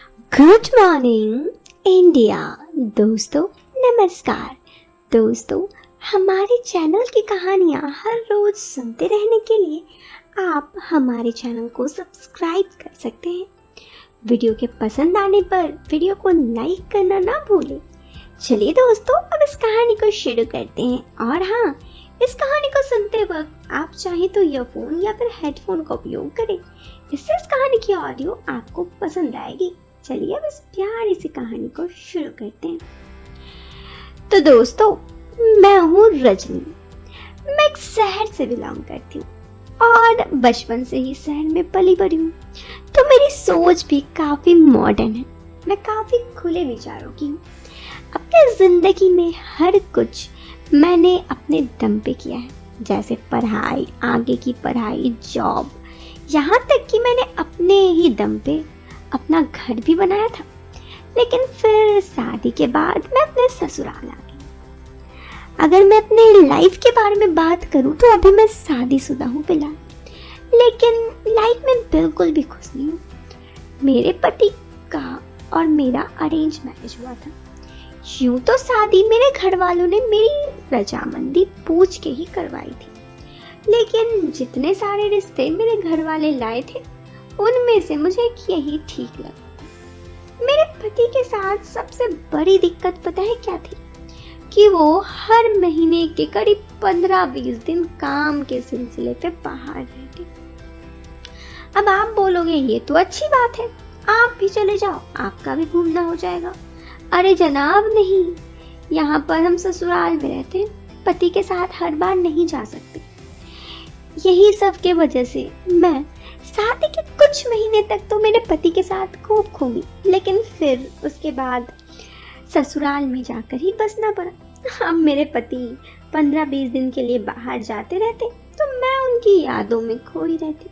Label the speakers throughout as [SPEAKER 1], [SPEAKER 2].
[SPEAKER 1] Good morning India. दोस्तों नमस्कार। दोस्तों, हमारे चैनल की कहानियाँ हर रोज सुनते रहने के लिए आप हमारे चैनल को सब्सक्राइब कर सकते हैं। वीडियो के पसंद आने पर वीडियो को लाइक करना ना भूलें। चलिए दोस्तों, अब इस कहानी को शुरू करते हैं। और हाँ, इस कहानी को सुनते वक्त आप चाहें तो ईयरफोन या फिर हेडफोन का उपयोग करें। इससे इस कहानी की ऑडियो आपको पसंद आएगी। चलिए अब इस प्यारी सी कहानी को शुरू करते हैं। तो दोस्तों, मैं हूँ रजनी। मैं एक शहर से बिलोंग करती हूँ और बचपन से ही शहर में पली बड़ी हूँ, तो मेरी सोच भी काफ़ी मॉडर्न है। मैं काफ़ी खुले विचारों की हूँ। अपनी ज़िंदगी में हर कुछ मैंने अपने दम पे किया है, जैसे पढ़ाई, आगे की पढ़ाई, जॉब, यहाँ तक कि मैंने अपने ही दम पे अपना घर भी बनाया था। लेकिन फिर शादी के बाद मैं अपने ससुराल आ गई। अगर मैं अपने लाइफ के बारे में बात करूं तो अभी मैं शादीशुदा हूँ फिलहाल, लेकिन लाइफ में बिल्कुल भी खुश नहीं हूँ। मेरे पति का और मेरा अरेंज मैरिज हुआ था। यूं तो शादी मेरे घर वालों ने मेरी रजामंदी पूछ के ही करवाई थी, लेकिन जितने सारे रिश्ते मेरे घर वाले लाए थे उनमें से मुझे एक यही ठीक लगा। मेरे पति के साथ सबसे बड़ी दिक्कत पता है क्या थी? कि वो हर महीने के करीब 15-20 दिन काम के सिलसिले पे बाहर रहते। अब आप बोलोगे ये तो अच्छी बात है, आप भी चले जाओ, आपका भी घूमना हो जाएगा। अरे जनाब नहीं, यहाँ पर हम ससुराल में रहते हैं, पति के साथ हर बार नहीं जा सकते। यही सब के वजह से मैं शादी के कुछ महीने तक तो मेरे पति के साथ खूब घूमी, लेकिन फिर उसके बाद ससुराल में जाकर ही बसना पड़ा। अब मेरे पति 15-20 दिन के लिए बाहर जाते रहते तो मैं उनकी यादों में खोई रहती।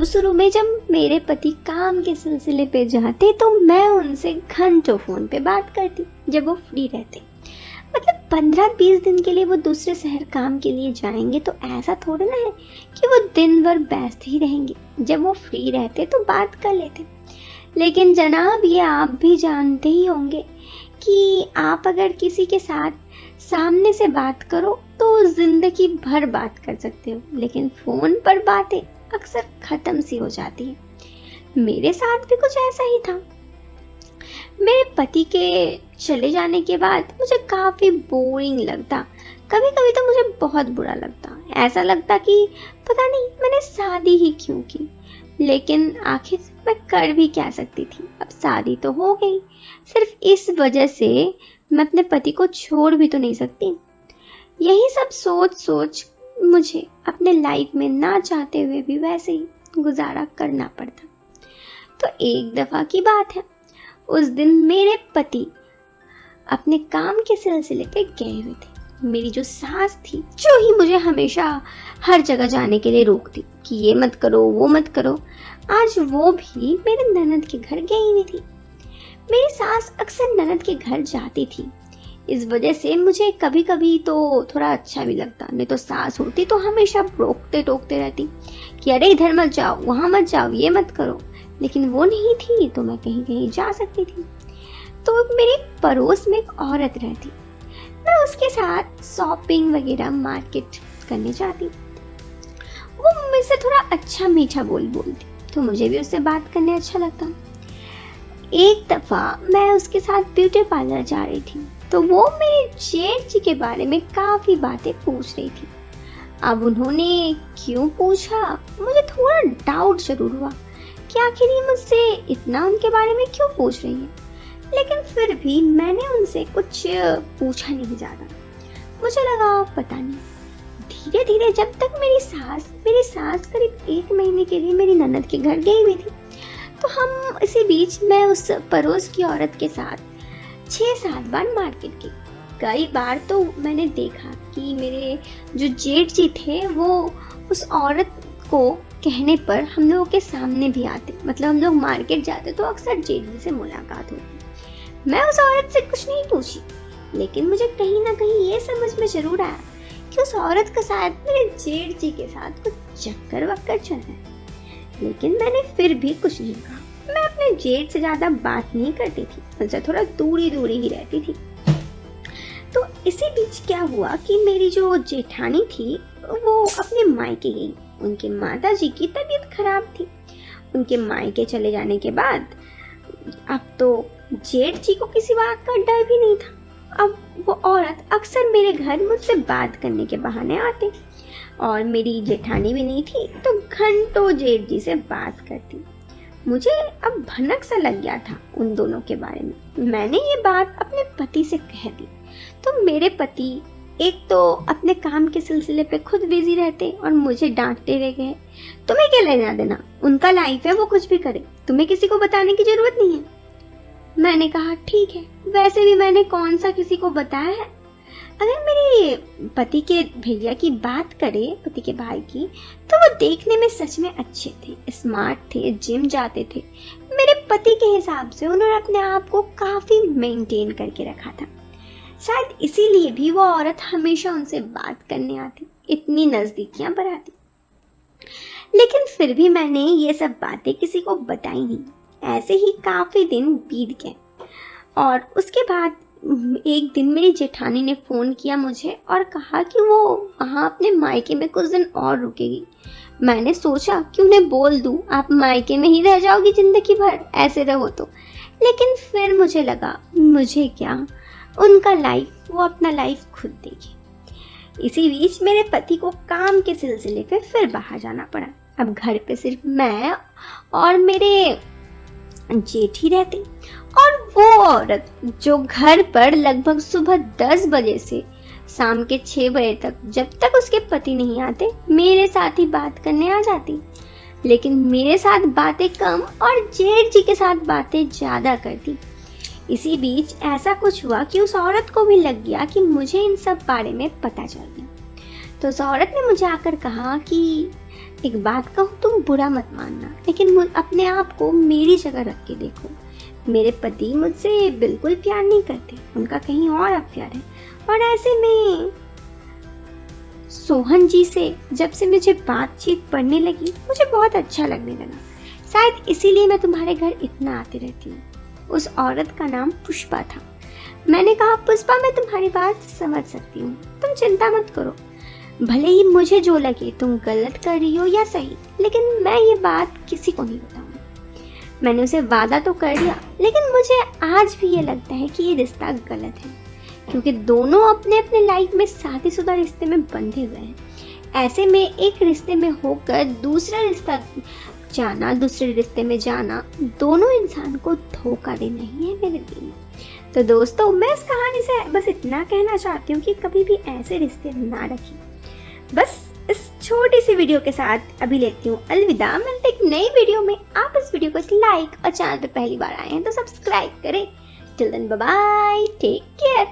[SPEAKER 1] शुरू में जब मेरे पति काम के सिलसिले पे जाते तो मैं उनसे घंटों फोन पे बात करती जब वो फ्री रहते। मतलब 15-20 दिन के लिए वो दूसरे शहर काम के लिए जाएंगे तो ऐसा थोड़ा ना है कि वो दिन भर व्यस्त ही रहेंगे। जब वो फ्री रहते तो बात कर लेते। लेकिन जनाब, ये आप भी जानते ही होंगे कि आप अगर किसी के साथ सामने से बात करो तो जिंदगी भर बात कर सकते हो, लेकिन फोन पर बातें अक्सर खत्म सी हो जाती है। मेरे साथ भी कुछ ऐसा ही था। मेरे पति के चले जाने के बाद मुझे काफ़ी बोरिंग लगता। कभी कभी तो मुझे बहुत बुरा लगता। ऐसा लगता कि पता नहीं मैंने शादी ही क्यों की। लेकिन आखिर मैं कर भी क्या सकती थी? अब शादी तो हो गई। सिर्फ इस वजह से मैं अपने पति को छोड़ भी तो नहीं सकती। यही सब सोच सोच मुझे अपने लाइफ में ना चाहते हुए भी वैसे ही गुजारा करना पड़ता। तो एक दफ़ा की बात है, उस दिन मेरे पति अपने काम के सिलसिले पे गए हुए थे। मेरी जो सास थी, जो ही मुझे हमेशा हर जगह जाने के लिए रोकती कि ये मत करो, वो मत करो, आज वो भी मेरे ननद के घर गई हुई थी। मेरी सास अक्सर ननद के घर जाती थी। इस वजह से मुझे कभी कभी तो थोड़ा अच्छा भी लगता। नहीं तो सास होती तो हमेशा रोकते टोकते रहती कि अरे इधर मत जाओ, वहाँ मत जाओ, ये मत करो। लेकिन वो नहीं थी तो मैं कहीं कहीं जा सकती थी। तो मेरे पड़ोस में एक औरत रहती, मैं उसके साथ शॉपिंग वगैरह मार्केट करने जाती। वो मुझसे थोड़ा अच्छा मीठा बोलती तो मुझे भी उससे बात करने अच्छा लगता। एक दफ़ा मैं उसके साथ ब्यूटी पार्लर जा रही थी तो वो मेरे जेठ जी के बारे में काफ़ी बातें पूछ रही थी। अब उन्होंने क्यों पूछा, मुझे थोड़ा डाउट जरूर हुआ कि आखिर ये मुझसे इतना उनके बारे में क्यों पूछ रही है। लेकिन फिर भी मैंने उनसे कुछ पूछा नहीं ज़्यादा। मुझे लगा पता नहीं। धीरे धीरे जब तक मेरी सास करीब 1 महीने के लिए मेरी ननद के घर गई हुई थी, तो हम इसी बीच मैं उस पड़ोस की औरत के साथ 6-7 बार मार्केट की। कई बार तो मैंने देखा कि मेरे जो जेठ जी थे वो उस औरत को कहने पर हम लोगों के सामने भी आते। मतलब हम लोग मार्केट जाते तो अक्सर जेठ जी से मुलाकात होती। मैं उस औरत से कुछ नहीं पूछी, लेकिन मुझे कहीं ना कहीं ये समझ में जरूर आया कि उस औरत का शायद मेरे जेठ जी के साथ कुछ चक्कर वक्कर चल रहा है। लेकिन मैंने फिर भी कुछ नहीं कहा। मैं अपने जेठ से ज़्यादा बात नहीं करती थी, उनसे थोड़ा दूरी दूरी ही रहती थी। तो इसी बीच क्या हुआ कि मेरी जो जेठानी थी वो अपने मायके गई। उनके माता जी की तबीयत खराब थी। उनके मायके चले जाने के बाद अब तो जेठ जी को किसी बात का डर भी नहीं था। अब वो औरत अक्सर मेरे घर मुझसे बात करने के बहाने आती और मेरी जेठानी भी नहीं थी तो घंटों जेठ जी से बात करती। मुझे अब भनक सा लग गया था उन दोनों के बारे में। मैंने ये बात अपने पति से कह दी तो मेरे पति एक तो अपने काम के सिलसिले पे खुद बिजी रहते और मुझे डांटते रह गए, तुम्हें क्या लेना देना, उनका लाइफ है, वो कुछ भी करे, तुम्हें किसी को बताने की जरूरत नहीं है। मैंने कहा ठीक है, वैसे भी मैंने कौन सा किसी को बताया है। अगर मेरे पति के भैया की बात करें, पति के भाई की, तो वो देखने में सच में अच्छे थे, स्मार्ट थे, जिम जाते थे। मेरे पति के हिसाब से उन्होंने अपने आप को काफी मेंटेन करके रखा था। शायद इसीलिए भी वो औरत हमेशा उनसे बात करने आती, इतनी नजदीकियां बढ़ाती। लेकिन फिर भी मैंने ये सब बातें किसी को बताई नहीं। ऐसे ही काफी दिन बीत गए और उसके बाद एक दिन मेरी जेठानी ने फ़ोन किया मुझे और कहा कि वो वहाँ अपने मायके में कुछ दिन और रुकेगी। मैंने सोचा कि उन्हें बोल दूँ, आप मायके में ही रह जाओगी ज़िंदगी भर, ऐसे रहो तो। लेकिन फिर मुझे लगा मुझे क्या, उनका लाइफ, वो अपना लाइफ खुद देखे। इसी बीच मेरे पति को काम के सिलसिले पे फिर बाहर जाना पड़ा। अब घर पे सिर्फ मैं और मेरे जेठ ही रहते और वो औरत जो घर पर लगभग सुबह 10 बजे से शाम के 6 बजे तक, जब तक उसके पति नहीं आते, मेरे साथ ही बात करने आ जाती। लेकिन मेरे साथ बातें कम और जेठ जी के साथ बातें ज़्यादा करती। इसी बीच ऐसा कुछ हुआ कि उस औरत को भी लग गया कि मुझे इन सब बारे में पता चल गया। तो उस औरत ने मुझे आकर कहा कि एक बात कहूँ, तुम बुरा मत मानना, लेकिन अपने आप को मेरी जगह रख के देखो। मेरे पति मुझसे बिल्कुल प्यार नहीं करते, उनका कहीं और अफेयर है। और ऐसे में सोहन जी से जब से मुझे बातचीत पढ़ने लगी, मुझे बहुत अच्छा लगने लगा। शायद इसीलिए मैं तुम्हारे घर इतना आती रहती हूँ। उस औरत का नाम पुष्पा था। मैंने कहा, पुष्पा, मैं तुम्हारी बात समझ सकती हूँ, तुम चिंता मत करो। भले ही मुझे जो लगे तुम गलत कर रही हो या सही, लेकिन मैं ये बात किसी को नहीं बताऊंगी। मैंने उसे वादा तो कर दिया, लेकिन मुझे आज भी ये लगता है कि ये रिश्ता गलत है, क्योंकि दोनों अपने अपने लाइफ में शादीशुदा रिश्ते में बंधे हुए हैं। ऐसे में एक रिश्ते में होकर दूसरे रिश्ते में जाना दोनों इंसान को धोखा देना ही है मेरे दिल में। तो दोस्तों, मैं इस कहानी से बस इतना कहना चाहती हूँ कि कभी भी ऐसे रिश्ते ना रखें। बस इस छोटी सी वीडियो के साथ अभी लेती हूँ अलविदा। मिलते एक नई वीडियो में। आप इस वीडियो को लाइक और चैनल पे पहली बार आए हैं तो सब्सक्राइब करें। Till then, bye bye, take care.